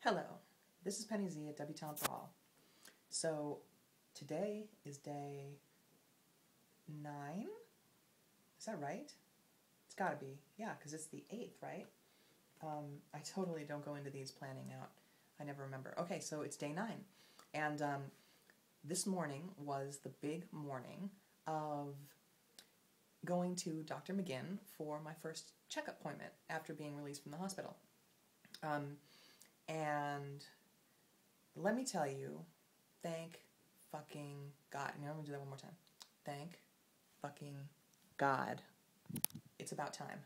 Hello, this is Penny Z at Debutante Brawl. So, today is day 9? Is that right? It's gotta be. Yeah, because it's the 8th, right? I totally don't go into these planning out. I never remember. Okay, so it's day 9. And this morning was the big morning of going to Dr. McGinn for my first checkup appointment after being released from the hospital. And let me tell you, thank fucking God. I'm going to do that one more time. Thank fucking God. It's about time.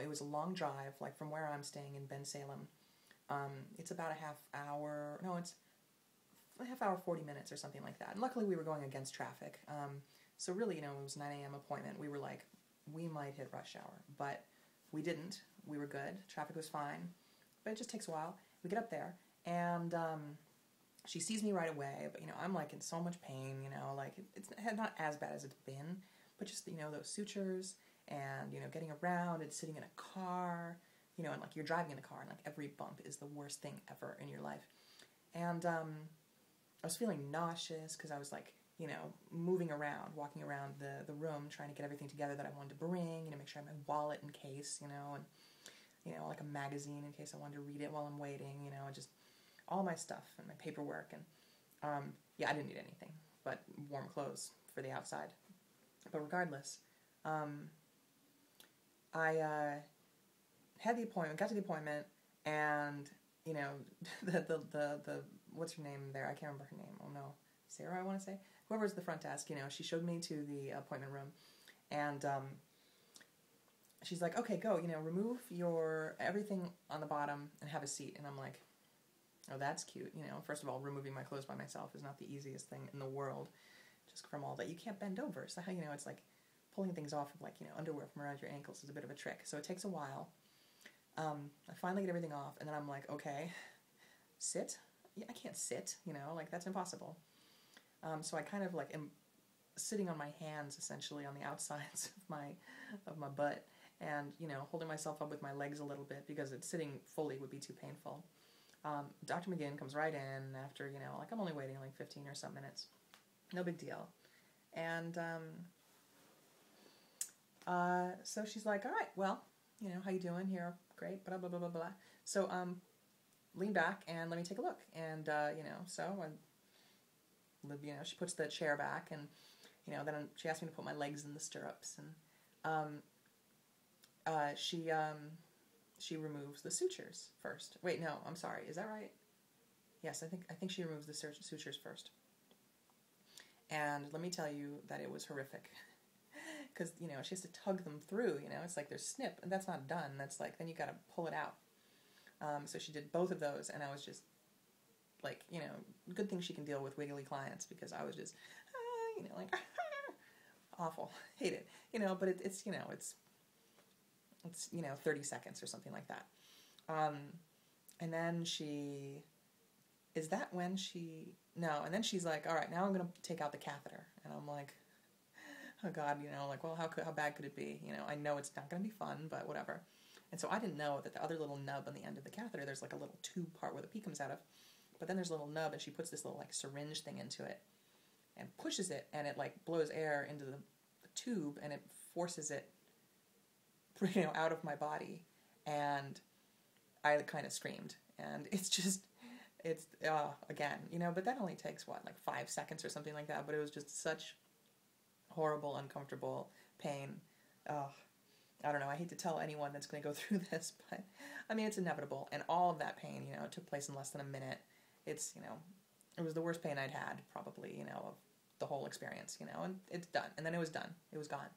It was a long drive, like from where I'm staying in Bensalem. It's about a half hour, 40 minutes or something like that. And luckily we were going against traffic. So really, it was 9 a.m. appointment. We were like, we might hit rush hour, but we didn't. We were good. Traffic was fine, but it just takes a while. We get up there, and she sees me right away, but, I'm, like, in so much pain, like, it's not as bad as it's been, but just, those sutures, and, getting around, and sitting in a car, and, like, you're driving in a car, and, like, every bump is the worst thing ever in your life. And I was feeling nauseous, because I was, like, moving around, walking around the room, trying to get everything together that I wanted to bring, make sure I had my wallet in case, and, like a magazine in case I wanted to read it while I'm waiting, and just all my stuff and my paperwork, and, yeah, I didn't need anything but warm clothes for the outside. But regardless, I had the appointment, got to the appointment, and, the what's her name there? I can't remember her name. Oh, no. Sarah, I want to say. Whoever's the front desk, she showed me to the appointment room, and she's like, okay, go, remove your everything on the bottom and have a seat. And I'm like, oh, that's cute. First of all, removing my clothes by myself is not the easiest thing in the world, just from all that. You can't bend over, so it's like pulling things off of, like, underwear from around your ankles is a bit of a trick, so it takes a while. I finally get everything off, and then I'm like, okay, sit? Yeah, I can't sit, like, that's impossible. So I kind of, like, am sitting on my hands, essentially, on the outsides of my butt, and, holding myself up with my legs a little bit, because sitting fully would be too painful. Dr. McGinn comes right in after, like, I'm only waiting, like, 15 or so minutes. No big deal. And, so she's like, all right, well, how you doing here? Great, blah, blah, blah, blah, blah. So, lean back and let me take a look. And, so she puts the chair back, and, then she asked me to put my legs in the stirrups, and, she removes the sutures first. Wait, no, I'm sorry, is that right? Yes, I think she removes the sutures first. And let me tell you that it was horrific. Because, she has to tug them through, it's like there's snip, and that's not done, that's like, then you gotta pull it out. So she did both of those, and I was just, like, good thing she can deal with wiggly clients, because I was just, like, awful, hate it, but it's 30 seconds or something like that. And then and then she's like, all right, now I'm going to take out the catheter, and I'm like, oh God, like, well, how bad could it be? I know it's not going to be fun, but whatever. And so I didn't know that the other little nub on the end of the catheter, there's like a little tube part where the pee comes out of, but then there's a little nub, and she puts this little, like, syringe thing into it, and pushes it, and it, like, blows air into the tube, and it forces it, out of my body, and I kind of screamed, and again, but that only takes, what, like 5 seconds or something like that, but it was just such horrible, uncomfortable pain. I don't know, I hate to tell anyone that's going to go through this, but, it's inevitable, and all of that pain, took place in less than a minute. It was the worst pain I'd had, probably, of the whole experience, and it's done, and then it was done, it was gone.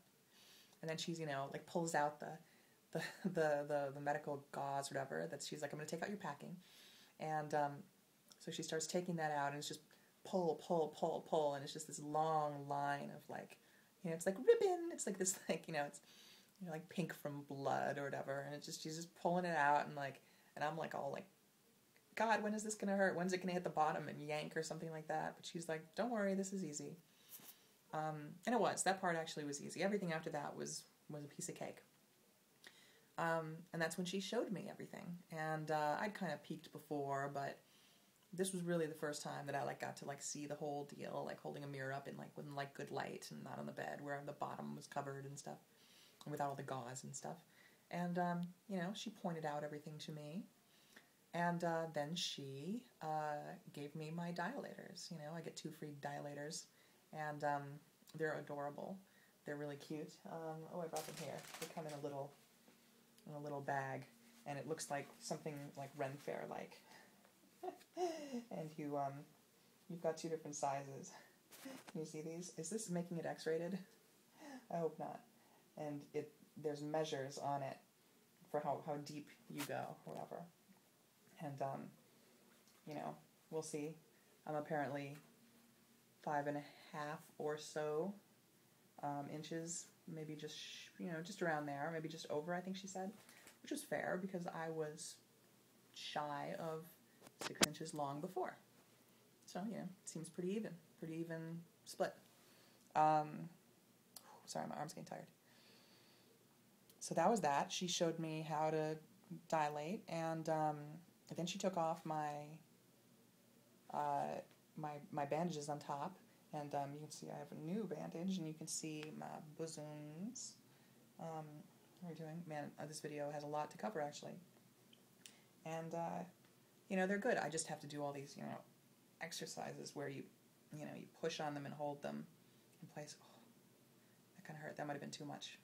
And then she's, like, pulls out the medical gauze or whatever, that she's like, I'm going to take out your packing, and, so she starts taking that out, and it's just pull, pull, pull, pull, and it's just this long line of, like, it's like ribbon, it's like this, like, it's, like pink from blood or whatever, and she's just pulling it out, and, like, and I'm, like, all, like, God, when is this going to hurt? When's it going to hit the bottom and yank or something like that? But she's like, don't worry, this is easy. And it was. That part actually was easy. Everything after that was a piece of cake. And that's when she showed me everything. And I'd kind of peeked before, but this was really the first time that I got to see the whole deal, holding a mirror up in with good light and not on the bed where the bottom was covered and stuff, and without all the gauze and stuff. And she pointed out everything to me, and then she gave me my dilators. I get 2 free dilators, and they're adorable. They're really cute. I brought them here. They come in a little bag, and it looks like something like Ren Fair and you've got 2 different sizes. Can you see these? Is this making it X-rated? I hope not. And there's measures on it for how deep you go, whatever. And we'll see. I'm apparently 5.5 or so inches, maybe just around there, maybe just over, I think she said, which was fair because I was shy of 6 inches long before. So, it seems pretty even split. Sorry, my arm's getting tired. So that was that. She showed me how to dilate, and then she took off my bandages on top, and you can see I have a new bandage, and you can see my bosoms. What are we doing? Man, this video has a lot to cover, actually. And, they're good. I just have to do all these, exercises where you push on them and hold them in place. Oh, that kind of hurt. That might have been too much.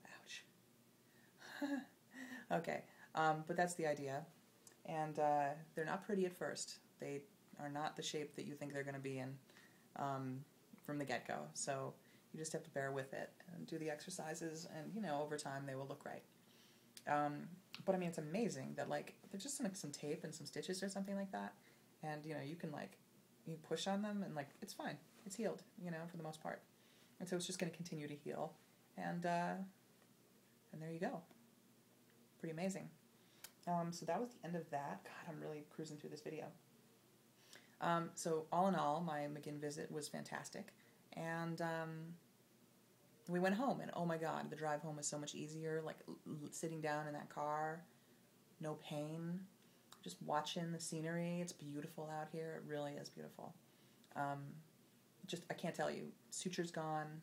Ouch. Okay, but that's the idea. And they're not pretty at first. They are not the shape that you think they're going to be in from the get-go. So you just have to bear with it and do the exercises, and, over time they will look right. But, I mean, it's amazing that, there's just some tape and some stitches or something like that, and, you can, you push on them, and, it's fine. It's healed, for the most part. And so it's just going to continue to heal, and there you go. Pretty amazing. So that was the end of that. God, I'm really cruising through this video. So all in all, my McGinn visit was fantastic, and we went home, and oh my God, the drive home was so much easier, sitting down in that car, no pain, just watching the scenery. It's beautiful out here. It really is beautiful. I can't tell you. Sutures gone.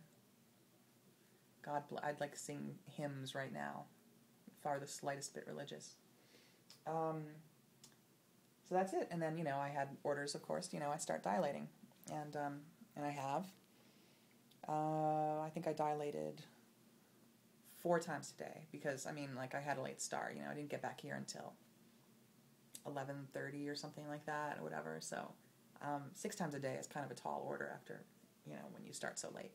God, I'd sing hymns right now, if I were the slightest bit religious. So that's it. And then, I had orders, of course. I start dilating, and I have. I think I dilated 4 times today because, I had a late start. I didn't get back here until 11:30 or something like that, or whatever. So 6 times a day is kind of a tall order after, when you start so late.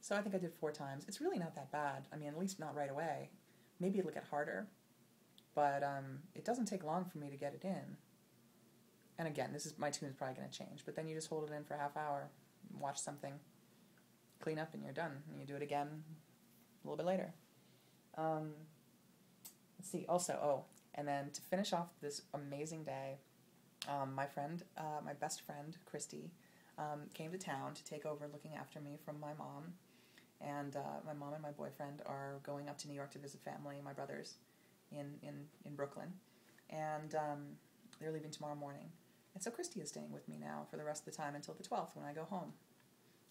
So I think I did 4 times. It's really not that bad. At least not right away. Maybe it'll get harder, but it doesn't take long for me to get it in. And again, my tune is probably going to change, but then you just hold it in for a half hour, watch something, clean up, and you're done. And you do it again a little bit later. Let's see. Also, and then to finish off this amazing day, my best friend, Kristy, came to town to take over looking after me from my mom. And my mom and my boyfriend are going up to New York to visit family, my brothers, in Brooklyn. And they're leaving tomorrow morning. And so Kristy is staying with me now for the rest of the time until the 12th when I go home.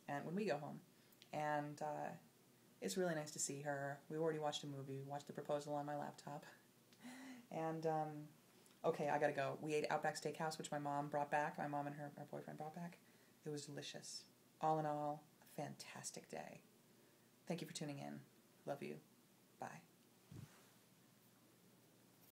And when we go home. And it's really nice to see her. We already watched a movie. We watched The Proposal on my laptop. And, okay, I gotta go. We ate Outback Steakhouse, which my mom brought back. My mom and her boyfriend brought back. It was delicious. All in all, a fantastic day. Thank you for tuning in. Love you. Bye.